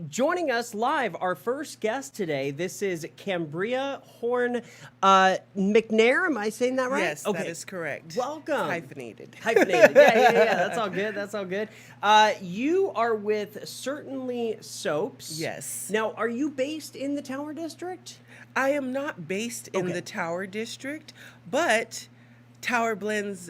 Joining us live, our first guest today. This is Cambrea Horn-McNair. Am I saying that right? Yes, that is correct. Welcome. It's hyphenated. Hyphenated. Yeah. That's all good. That's all good. You are with Certainly Soaps. Yes. Now, are you based in the Tower District? I am not based in the Tower District, but Tower Blends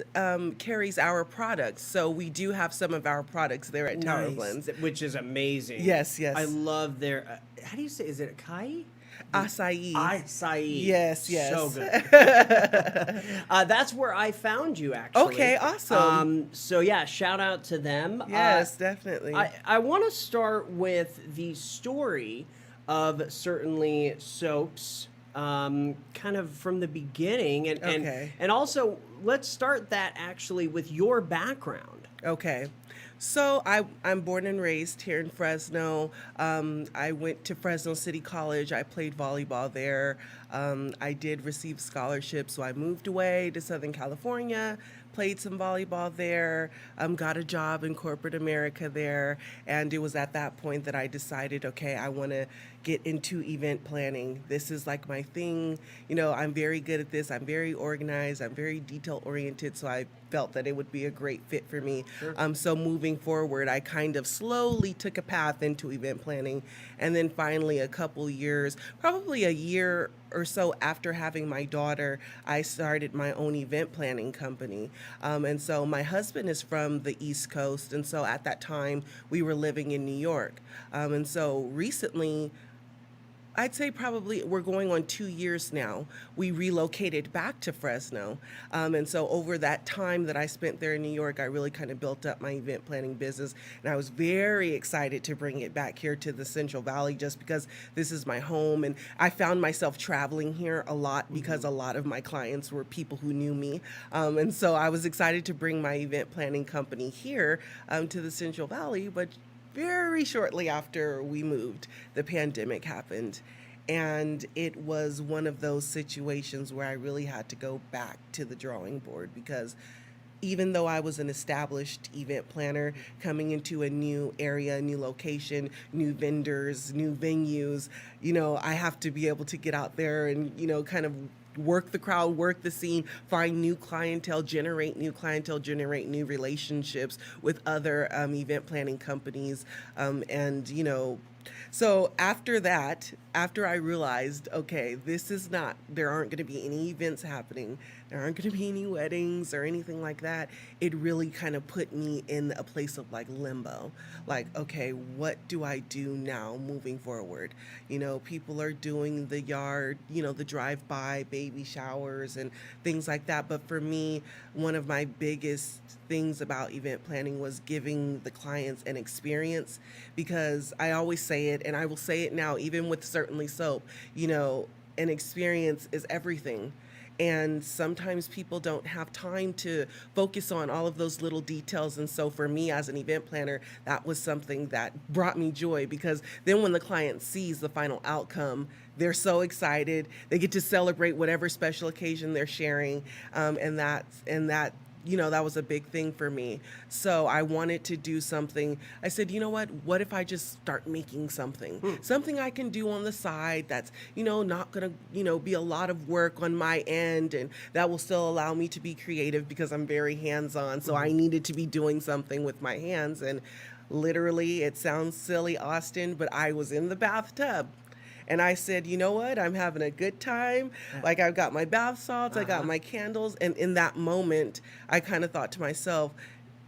carries our products. So we do have some of our products there at Tower Blends. Which is amazing. Yes. I love their, how do you say, is it acai? Acai. Acai. Yes. So good. That's where I found you, actually. Okay, awesome. So yeah, shout out to them. Yes, definitely. I want to start with the story of Certainly Soaps, kind of from the beginning, and also let's start that actually with your background. Okay. So I'm born and raised here in Fresno. I went to Fresno City College. I played volleyball there. I did receive scholarships, so I moved away to Southern California, played some volleyball there, got a job in corporate America there, and it was at that point that I decided, okay, I want to get into event planning. This is like my thing. You know, I'm very good at this. I'm very organized. I'm very detail oriented, so I felt that it would be a great fit for me. Sure. So moving forward, I kind of slowly took a path into event planning, and then finally a couple years, probably a year or so after having my daughter, I started my own event planning company. And so my husband is from the East Coast, and so at that time we were living in New York. And so recently, I'd say probably we're going on 2 years now. We relocated back to Fresno. And so over that time that I spent there in New York, I really kind of built up my event planning business. And I was very excited to bring it back here to the Central Valley just because this is my home. And I found myself traveling here a lot because a lot of my clients were people who knew me. And so I was excited to bring my event planning company here to the Central Valley. But very shortly after we moved, the pandemic happened. And it was one of those situations where I really had to go back to the drawing board because even though I was an established event planner coming into a new area, a new location, new vendors, new venues, you know, I have to be able to get out there and, you know, kind of work the crowd, work the scene, find new clientele, generate new relationships with other event planning companies. And, you know, so after that, after I realized, okay, there aren't going to be any events happening, there aren't going to be any weddings or anything like that, it really kind of put me in a place of like limbo. Like, okay, what do I do now moving forward? You know, people are doing the yard, you know, the drive-by baby showers and things like that. But for me, one of my biggest things about event planning was giving the clients an experience, because I always say it, and I will say it now, even with Certainly Soap, you know, an experience is everything. And sometimes people don't have time to focus on all of those little details. And so for me as an event planner, that was something that brought me joy, because then when the client sees the final outcome, they're so excited. They get to celebrate whatever special occasion they're sharing. And that, you know, that was a big thing for me. So I wanted to do something. I said, you know what if I just start making something I can do on the side that's, you know, not going to, you know, be a lot of work on my end, and that will still allow me to be creative because I'm very hands-on. So I needed to be doing something with my hands. And literally, it sounds silly, Austin, but I was in the bathtub. And I said, you know what? I'm having a good time. Like, I've got my bath salts, I got my candles. And in that moment, I kind of thought to myself,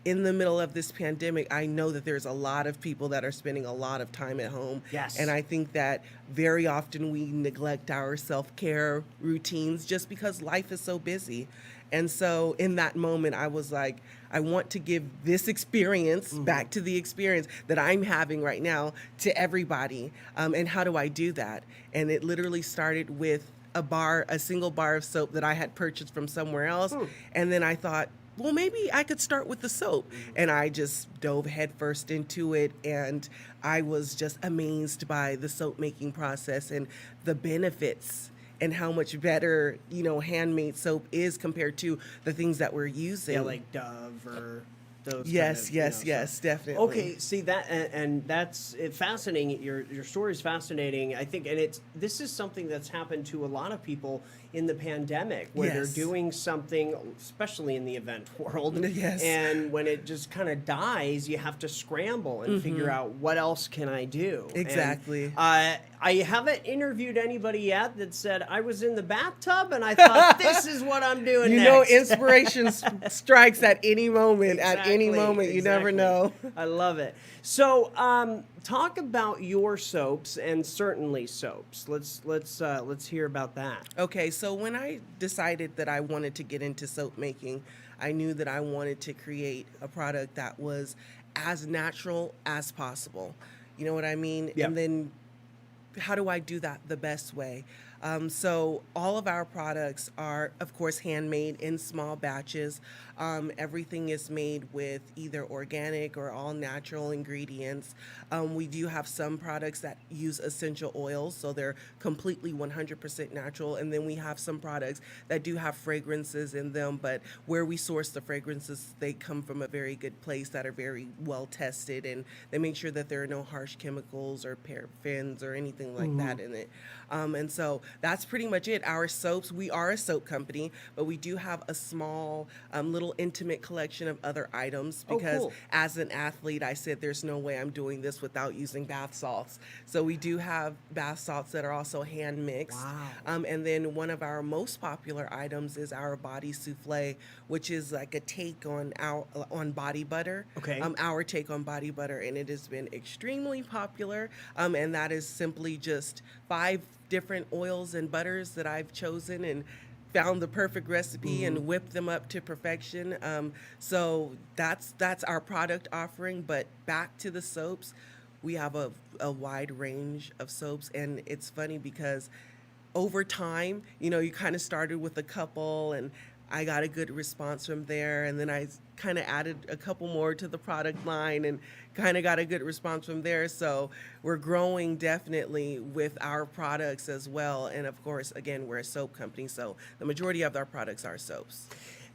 in the middle of this pandemic, I know that there's a lot of people that are spending a lot of time at home. Yes. And I think that very often we neglect our self-care routines just because life is so busy. And so in that moment, I was like, I want to give this experience back to the experience that I'm having right now to everybody. And how do I do that? And it literally started with a single bar of soap that I had purchased from somewhere else. And then I thought, well, maybe I could start with the soap. And I just dove headfirst into it. And I was just amazed by the soap making process and the benefits and how much better, you know, handmade soap is compared to the things that we're using. Yeah, like Dove or those Yes, kind of, yes, stuff. definitely. Okay, see that, and that's fascinating. Your story is fascinating, I think, and this is something that's happened to a lot of people in the pandemic, where they're Yes. doing something, especially in the event world, Yes. and when it just kind of dies, you have to scramble and figure out what else can I do. Exactly. And, I haven't interviewed anybody yet that said I was in the bathtub and I thought this is what I'm doing next. Inspiration strikes at any moment. At any moment, you never know. I love it. So, talk about your soaps and certainly soaps. Let's hear about that. Okay, so when I decided that I wanted to get into soap making, I knew that I wanted to create a product that was as natural as possible. You know what I mean? Yep. And then how do I do that the best way? So all of our products are, of course, handmade in small batches. Everything is made with either organic or all natural ingredients. We do have some products that use essential oils, so they're completely 100% natural. And then we have some products that do have fragrances in them, but where we source the fragrances, they come from a very good place that are very well tested, and they make sure that there are no harsh chemicals or parabens or anything like that in it. And so that's pretty much it. Our soaps, we are a soap company, but we do have a small little intimate collection of other items because as an athlete, I said there's no way I'm doing this without using bath salts. So we do have bath salts that are also hand mixed. Wow. And then one of our most popular items is our body souffle, which is like a take on body butter. Okay. Our take on body butter, and it has been extremely popular. And that is simply just 5 different oils and butters that I've chosen and found the perfect recipe and whipped them up to perfection. So that's our product offering. But back to the soaps, we have a wide range of soaps, and it's funny because over time, you kind of started with a couple, and I got a good response from there, and then I kind of added a couple more to the product line and kind of got a good response from there. So we're growing definitely with our products as well. And of course, again, we're a soap company, so the majority of our products are soaps.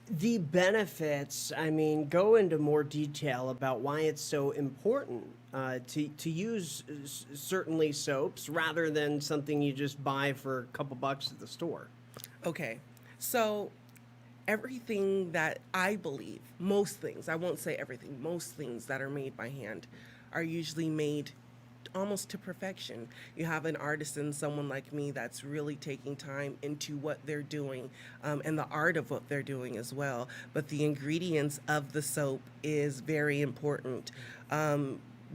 The benefits, I mean, go into more detail about why it's so important to use certainly soaps rather than something you just buy for a couple bucks at the store. Okay, so everything that I believe, most things, I won't say everything, most things that are made by hand are usually made almost to perfection. You have an artisan, someone like me, that's really taking time into what they're doing and the art of what they're doing as well. But the ingredients of the soap is very important.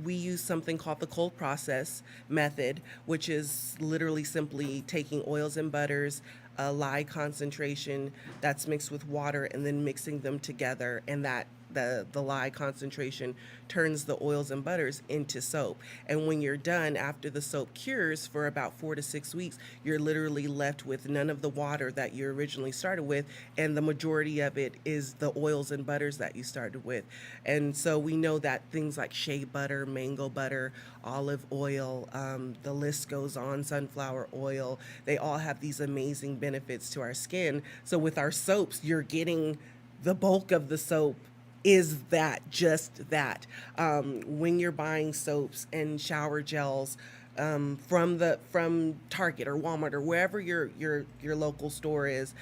We use something called the cold process method, which is literally simply taking oils and butters, a lye concentration that's mixed with water, and then mixing them together, and that the lye concentration turns the oils and butters into soap. And when you're done, after the soap cures for about 4 to 6 weeks, you're literally left with none of the water that you originally started with, and the majority of it is the oils and butters that you started with. And so we know that things like shea butter, mango butter, olive oil, the list goes on, sunflower oil, they all have these amazing benefits to our skin. So with our soaps, you're getting the bulk of the soap is just that. When you're buying soaps and shower gels from Target or Walmart or wherever your local store is,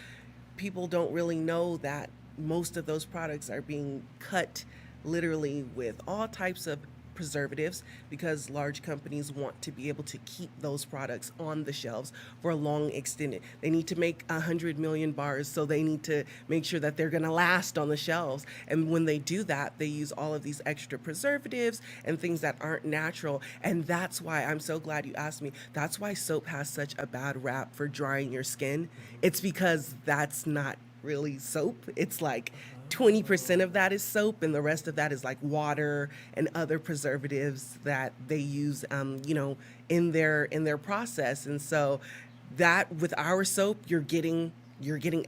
people don't really know that most of those products are being cut literally with all types of preservatives, because large companies want to be able to keep those products on the shelves for a long extended. They need to make 100 million bars, so they need to make sure that they're going to last on the shelves. And when they do that, they use all of these extra preservatives and things that aren't natural. And that's why I'm so glad you asked me. That's why soap has such a bad rap for drying your skin. It's because that's not really soap. It's like 20% of that is soap, and the rest of that is like water and other preservatives that they use, in their process. And so, that with our soap, you're getting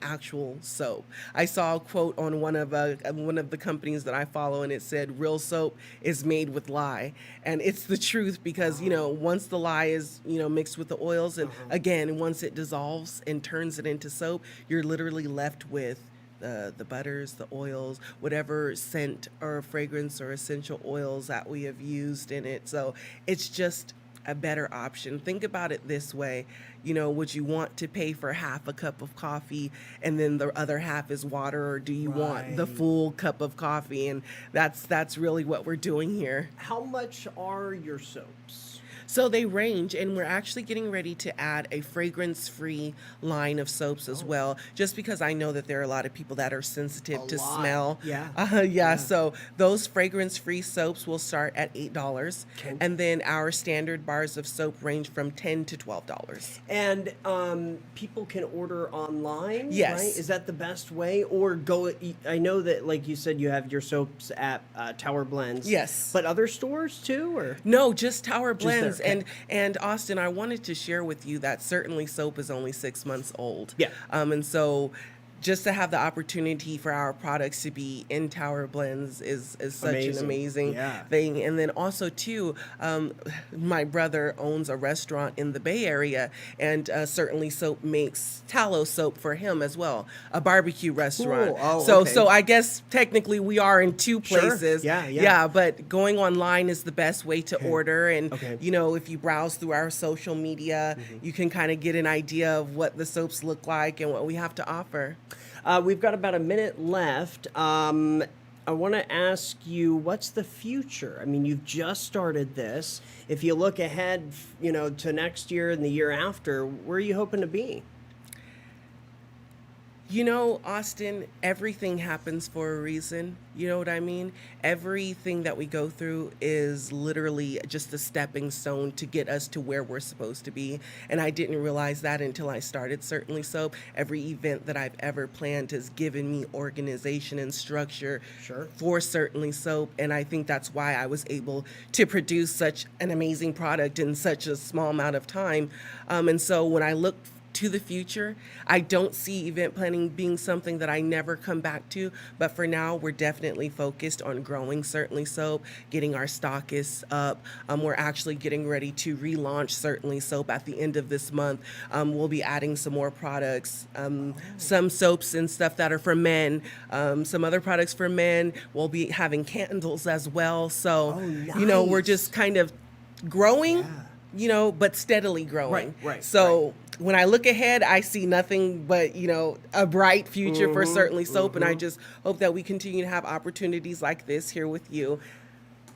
actual soap. I saw a quote on one of the companies that I follow, and it said, "Real soap is made with lye," and it's the truth because once the lye is mixed with the oils, and again once it dissolves and turns it into soap, you're literally left with the butters, the oils, whatever scent or fragrance or essential oils that we have used in it. So it's just a better option. Think about it this way. Would you want to pay for half a cup of coffee and then the other half is water, or do you want the full cup of coffee? And that's really what we're doing here. How much are your soaps? So they range, and we're actually getting ready to add a fragrance-free line of soaps as well, just because I know that there are a lot of people that are sensitive to smell. Yeah. So those fragrance-free soaps will start at $8, and then our standard bars of soap range from $10 to $12. And people can order online, yes. right? Is that the best way? Or go, I know that, like you said, you have your soaps at Tower Blends. Yes. But other stores too, or? No, just Tower Blends. Just there. And Austin, I wanted to share with you that Certainly Soap is only 6 months old. Yeah. And so just to have the opportunity for our products to be in Tower Blends is such an amazing thing. And then also too, my brother owns a restaurant in the Bay Area, and Certainly Soap makes tallow soap for him as well, a barbecue restaurant. Cool. Oh, so I guess technically we are in two places. Sure. Yeah. But going online is the best way to order. And if you browse through our social media, you can kind of get an idea of what the soaps look like and what we have to offer. We've got about a minute left. I want to ask you, what's the future? I mean, you've just started this. If you look ahead, to next year and the year after, where are you hoping to be? Austin, everything happens for a reason. You know what I mean? Everything that we go through is literally just a stepping stone to get us to where we're supposed to be. And I didn't realize that until I started Certainly Soap. Every event that I've ever planned has given me organization and structure for Certainly Soap. And I think that's why I was able to produce such an amazing product in such a small amount of time. And so when I look to the future, I don't see event planning being something that I never come back to, but for now we're definitely focused on growing Certainly Soap, getting our stockists up. We're actually getting ready to relaunch Certainly Soap at the end of this month. We'll be adding some more products, some soaps and stuff that are for men, some other products for men. We'll be having candles as well. So, nice. We're just kind of growing, but steadily growing. Right. So when I look ahead, I see nothing but, a bright future for Certainly Soap. And I just hope that we continue to have opportunities like this here with you.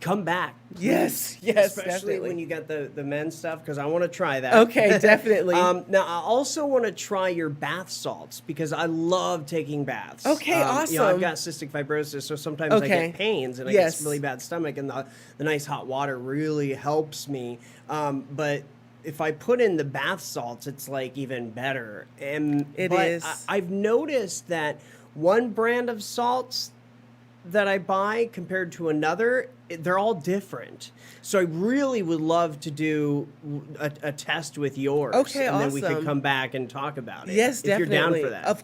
Come back. Yes, Especially definitely. when you got the men's stuff, because I want to try that. Okay, definitely. Now, I also want to try your bath salts, because I love taking baths. Okay, awesome. I've got cystic fibrosis, so sometimes I get pains and I get really bad stomach, and the nice hot water really helps me. But if I put in the bath salts, it's like even better. And it is. I've noticed that one brand of salts that I buy compared to another, they're all different. So I really would love to do a test with yours. Okay, and awesome. then we could come back and talk about it. Yes, if definitely. You're down for that. Of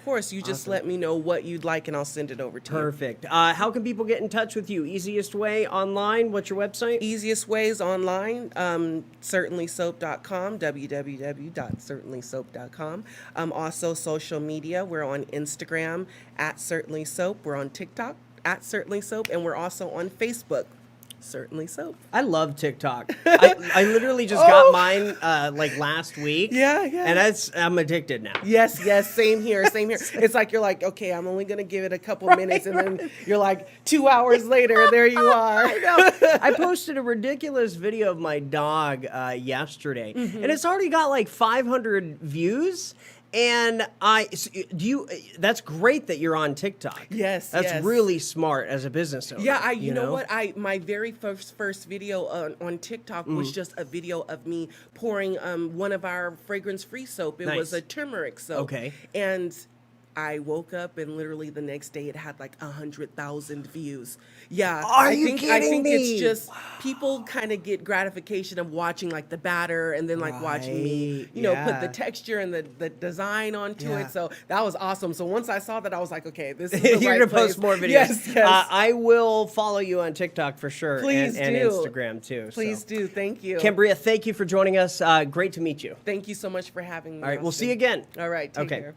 course. You just let me know what you'd like and I'll send it over to you. Perfect. How can people get in touch with you? Easiest way online? What's your website? Easiest ways online, certainlysoap.com, www.certainlysoap.com. Also social media, we're on Instagram at Certainly Soap. We're on TikTok at Certainly Soap, and we're also on Facebook, Certainly Soap. I love TikTok. I literally just got mine like last week. Yeah. And I'm addicted now. Yes, same here. It's like you're like, okay, I'm only going to give it a couple minutes, and then you're like 2 hours later, there you are. I know. I posted a ridiculous video of my dog yesterday, and it's already got like 500 views. And that's great that you're on TikTok. Yes, that's really smart as a business owner. Yeah, you know what? My very first video on TikTok was just a video of me pouring one of our fragrance-free soap. It was a turmeric soap. Okay. And I woke up and literally the next day it had like 100,000 views. Yeah, I think it's just people kind of get gratification of watching like the batter and then like watching me, put the texture and the design onto it. So that was awesome. So once I saw that, I was like, okay, this is the You're right gonna place. post more videos. Yes. I will follow you on TikTok for sure. Please and do. Instagram too. Please do. Thank you. Cambrea, thank you for joining us. Great to meet you. Thank you so much for having me. All right, we'll see you again. All right, take care.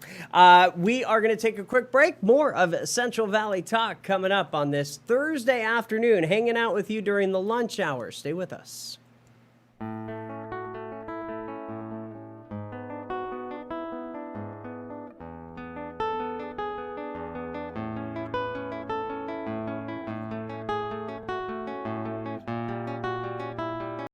We are going to take a quick break. More of Central Valley Talk coming up on this Thursday afternoon, hanging out with you during the lunch hour. Stay with us.